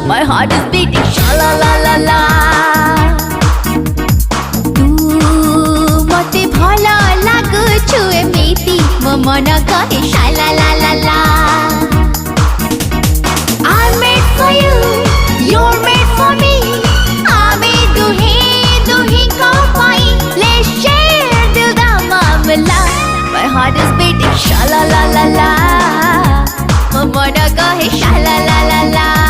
My heart is beating sha la la la la. तू मते भला लागुछु एमिति मो मन कहे sha la la la la. I'm made for you, you're made for me. आमे दुहे दुही को पाई, let's share दिल दा मामला. My heart is beating sha la la la la. मो मन कहे sha la la la la.